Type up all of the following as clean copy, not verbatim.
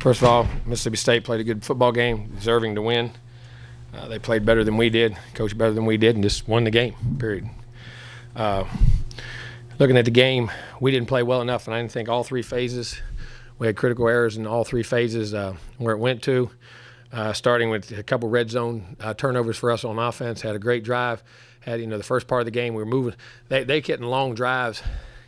First of all, Mississippi State played a good football game, deserving to win. They played better than we did, coached better than we did, and just won the game, period. Looking at the game, we didn't play well enough, and I didn't think all three phases. We had critical errors in all three phases where it went to, starting with a couple red zone turnovers for us on offense. Had a great drive. Had, the first part of the game we were moving. They getting long drives,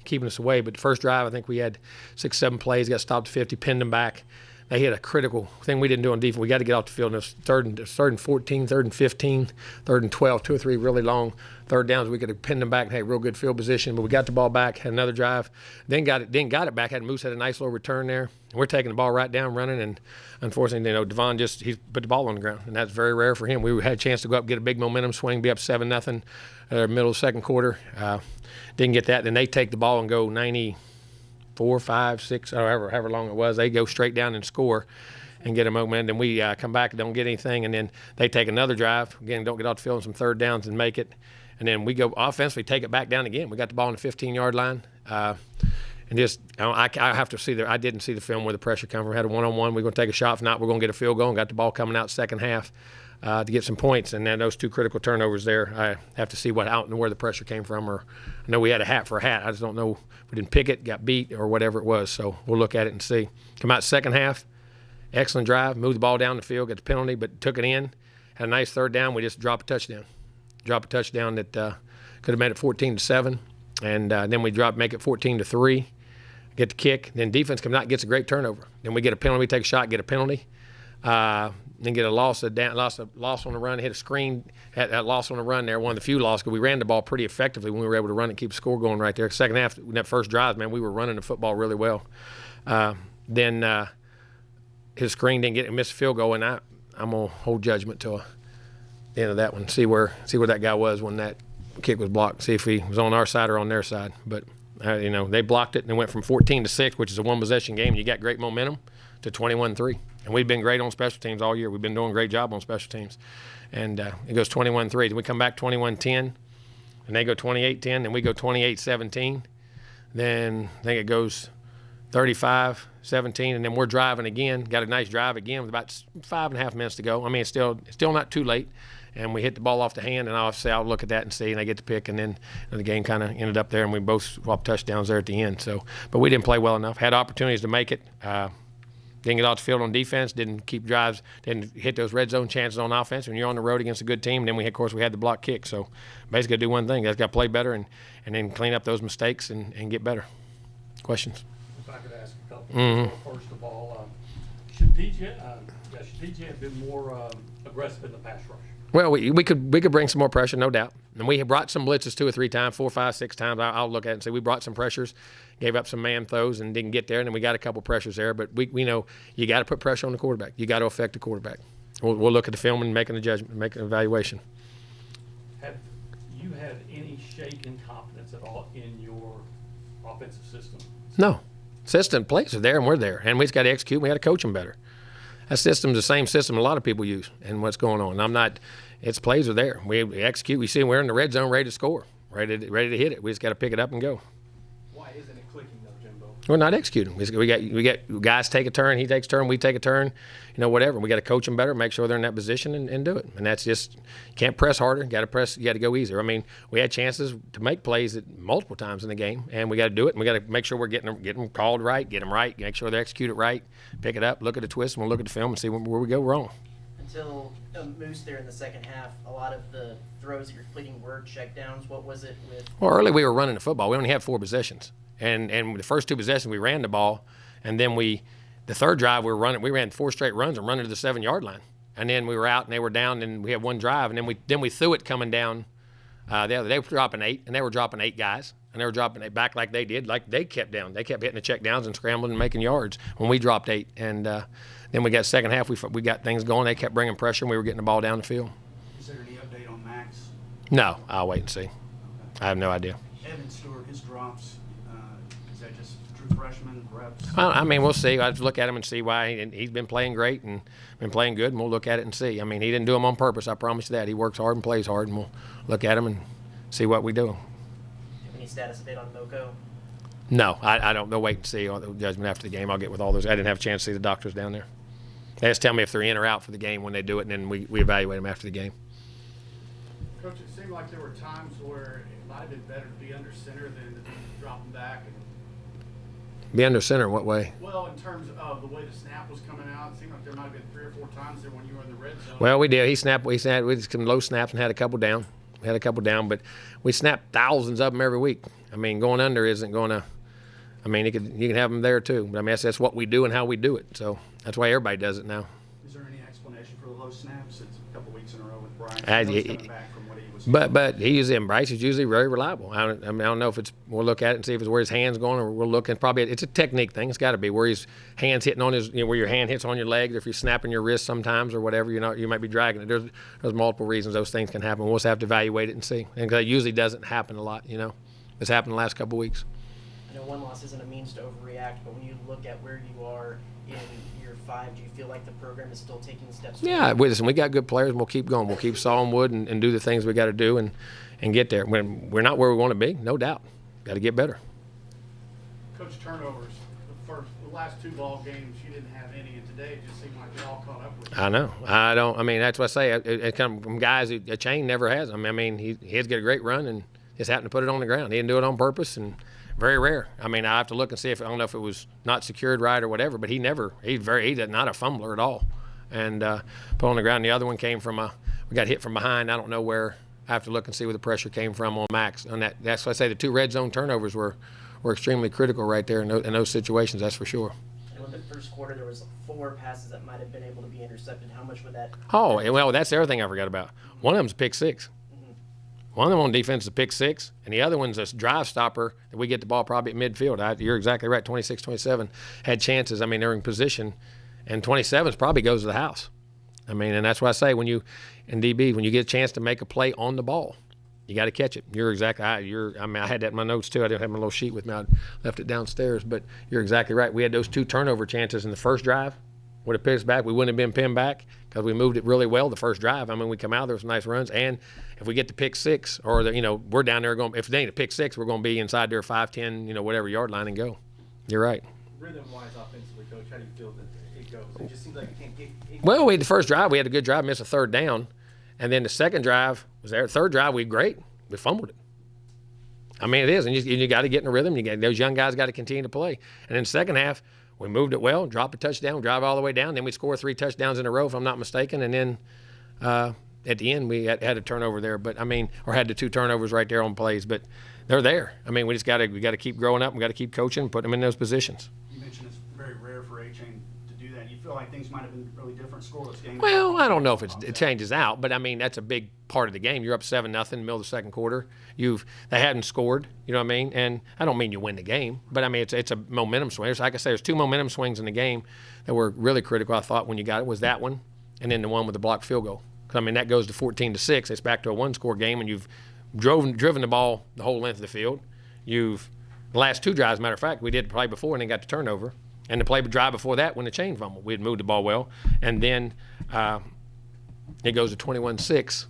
keeping us away. But the first drive, I think we had 6, 7 plays, got stopped at 50, pinned them back. They hit a critical thing we didn't do on defense. We got to get off the field. And it was third and 14, third and 15, third and 12, 2 or 3 really long third downs. We could have pinned them back and had real good field position, but we got the ball back, had another drive, then got it back. Moose had a nice little return there. We're taking the ball right down, running, and unfortunately, Devon he put the ball on the ground, and that's very rare for him. We had a chance to go up, get a big momentum swing, be up 7-0 middle of the second quarter. Didn't get that. Then they take the ball and go 94, 5, 6, however long it was. They go straight down and score and get a momentum. Then we come back and don't get anything, and then they take another drive. Again, don't get off the field on some third downs and make it. And then we go offensively, take it back down again. We got the ball on the 15-yard line. And just, I have to see I didn't see the film where the pressure come from. Had a one-on-one. We're going to take a shot. If not, we're going to get a field goal. And got the ball coming out second half to get some points. And then those 2 critical turnovers there, I have to see where the pressure came from. Or I know we had a hat for a hat. I just don't know if we didn't pick it, got beat, or whatever it was. So we'll look at it and see. Come out second half, excellent drive, moved the ball down the field, got the penalty, but took it in. Had a nice third down. We just dropped a touchdown. That could have made it 14-7. And then we make it 14-3. Get the kick, then defense comes out and gets a great turnover. Then we get a penalty, take a shot, get a penalty, then get a loss on the run, hit a screen, had that loss on the run there, one of the few losses, because we ran the ball pretty effectively when we were able to run and keep the score going right there. Second half, in that first drive, man, we were running the football really well. Then his screen didn't get it, missed a field goal, and I'm going to hold judgment till the end of that one, see where that guy was when that kick was blocked, see if he was on our side or on their side. But they blocked it, and it went from 14-6, which is a one-possession game. You got great momentum, to 21-3. And we've been great on special teams all year. We've been doing a great job on special teams. And it goes 21-3. Then we come back 21-10, and they go 28-10, and we go 28-17. Then I think it goes 35-17, and then we're driving again. Got a nice drive again with about 5.5 minutes to go. I mean, it's still not too late. And we hit the ball off the hand, and I'll look at that and see, and I get to pick, and then the game kind of ended up there, and we both swapped touchdowns there at the end. So, but we didn't play well enough. Had opportunities to make it. Didn't get off the field on defense. Didn't keep drives. Didn't hit those red zone chances on offense. When you're on the road against a good team, and then we had the block kick. So, basically, do one thing. Guys got to play better, and then clean up those mistakes and get better. Questions? If I could ask a couple. First of all, should DJ have been more aggressive in the pass rush? Well, we could bring some more pressure, no doubt. And we have brought some blitzes 2 or 3 times, 4, 5, 6 times. I'll look at it and say we brought some pressures, gave up some man throws, and didn't get there. And then we got a couple pressures there. But we know you got to put pressure on the quarterback. You got to affect the quarterback. We'll look at the film and make a judgment, make an evaluation. Have you had any shake in confidence at all in your offensive system? No. System plays are there, and we're there. And we just got to execute, and we got to coach them better. That system's the same system a lot of people use and what's going on. Its plays are there. We execute. We see we're in the red zone ready to score, ready to hit it. We just got to pick it up and go. Why isn't it clicking though, Jimbo? We're not executing. We got guys take a turn, he takes a turn, we take a turn, whatever. We got to coach them better, make sure they're in that position and do it. And that's just, you can't press harder. You got to go easier. I mean, we had chances to make plays multiple times in the game, and we got to do it. And we got to make sure we're getting them called right, get them right, make sure they execute it right, pick it up, look at the twist, and we'll look at the film and see where we go wrong. Until Moose there in the second half, a lot of the throws that you're completing were checkdowns. What was it with? Well, early we were running the football. We only had 4 possessions. And the first 2 possessions we ran the ball, and then the third drive we ran 4 straight runs and running to the 7-yard line. And then we were out and they were down, and we had one drive, and then we threw it coming down. They were dropping 8, and they were dropping 8 guys, and they were dropping it back like they did, like they kept down. They kept hitting the check downs and scrambling and making yards when we dropped 8. And then we got second half, we got things going. They kept bringing pressure, and we were getting the ball down the field. Is there any update on Max? No, I'll wait and see. Okay. I have no idea. Evan Stewart, his drops, is that just true freshman reps? I mean, we'll see. I'll look at him and see why. He's been playing great and been playing good, and we'll look at it and see. I mean, he didn't do them on purpose, I promise you that. He works hard and plays hard, and we'll look at him and see what we do. Do you have any status update on Moko? No, I don't. They'll wait and see on the judgment after the game. I'll get with all those. I didn't have a chance to see the doctors down there. They just tell me if they're in or out for the game when they do it, and then we evaluate them after the game. Coach, it seemed like there were times where it might have been better to be under center than to drop them back. Be under center in what way? Well, in terms of the way the snap was coming out, it seemed like there might have been 3 or 4 times there when you were in the red zone. Well, we did. We snapped with some low snaps and had a couple down. But we snapped thousands of them every week. I mean, going under isn't going to. I mean, you can have them there too. But I mean, that's what we do and how we do it. So that's why everybody does it now. Is there any explanation for the low snaps? It's a couple weeks in a row with Brian. I- He's coming back from what he was. But he usually Bryce is usually very reliable. I don't know if it's. We'll look at it and see if it's where his hand's going, or we'll look and probably it's a technique thing. It's got to be where his hands hitting on his, where your hand hits on your leg, or if you're snapping your wrist sometimes or whatever. You might be dragging it. There's multiple reasons those things can happen. We'll just have to evaluate it and see. And it usually doesn't happen a lot. It's happened the last couple of weeks. I know one loss isn't a means to overreact, but when you look at where you are in year 5, do you feel like the program is still taking steps? Yeah, listen, we got good players, and we'll keep going. We'll keep sawing wood and do the things we got to do and get there. We're not where we want to be, no doubt. Got to get better. Coach, turnovers. The last 2 ball games, you didn't have any, and today it just seemed like they all caught up with you. I know. I don't. I mean, that's what I say. It comes from guys who a chain never has them. I mean, he has got a great run and just happened to put it on the ground. He didn't do it on purpose, and very rare. I mean, I have to look and see if I don't know if it was not secured right or whatever. But he's not a fumbler at all, and put on the ground. The other one came from we got hit from behind. I don't know where. I have to look and see where the pressure came from on Max. On that, that's why I say the 2 red zone turnovers were extremely critical right there in those situations. That's for sure. And in the first quarter, there was 4 passes that might have been able to be intercepted. How much would that? Oh, and well, that's the other thing I forgot about. One of them's a pick 6. One of them on defense is a pick 6, and the other one's a drive stopper that we get the ball probably at midfield. You're exactly right. 26, 27 had chances. I mean, they're in position, and 27 probably goes to the house. I mean, and that's why I say when you get a chance to make a play on the ball, you got to catch it. You're exactly. I had that in my notes too. I didn't have my little sheet with me. I left it downstairs. But you're exactly right. We had those 2 turnover chances in the first drive. Would have picked us back. We wouldn't have been pinned back because we moved it really well the first drive. I mean, we come out, there was some nice runs. And if we get the pick 6, or we're down there going, if they ain't a pick 6, we're going to be inside their 5, 10, whatever yard line and go. You're right. Rhythm-wise, offensively, Coach, how do you feel that it goes? It just seems like you can't get. Well, the first drive, we had a good drive, missed a 3rd down. And then the second drive was there. Third drive, we fumbled it. I mean, it is. And you got to get in a rhythm. Those young guys got to continue to play. And then the second half, we moved it well, dropped a touchdown, drive all the way down. Then we score 3 touchdowns in a row, if I'm not mistaken. And then at the end, we had a turnover there. But, I mean, or had the 2 turnovers right there on plays. But they're there. I mean, we got to keep growing up. We got to keep coaching, putting them in those positions. You mentioned it's very rare for A-Chain to do that. You feel like things might have been really different, scoreless game? Well, I don't know if it changes out, but I mean that's a big part of the game. You're up 7-0 in the middle of the second quarter. They hadn't scored, you know what I mean? And I don't mean you win the game, but I mean it's a momentum swing. Like I say, there's 2 momentum swings in the game that were really critical. I thought when you got it was that one, and then the one with the blocked field goal. Because I mean that goes to 14-6. It's back to a 1-score game, and you've driven the ball the whole length of the field. The last 2 drives, matter of fact, we did the play before and then got the turnover. And the play drive before that, when the chain fumbled, we had moved the ball well. And then it goes to 21-6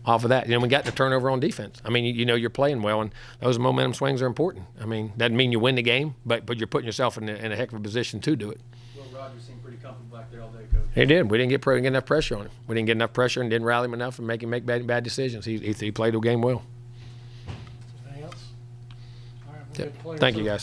off of that. And then we got the turnover on defense. I mean, you're playing well, and those momentum swings are important. I mean, doesn't mean you win the game, but you're putting yourself in a heck of a position to do it. Will Rogers seemed pretty comfortable back there all day, Coach. He did. We didn't get enough pressure on him. We didn't get enough pressure and didn't rally him enough and make him make bad decisions. He played the game well. Anything else? All right, we'll get players Thank you, over. guys.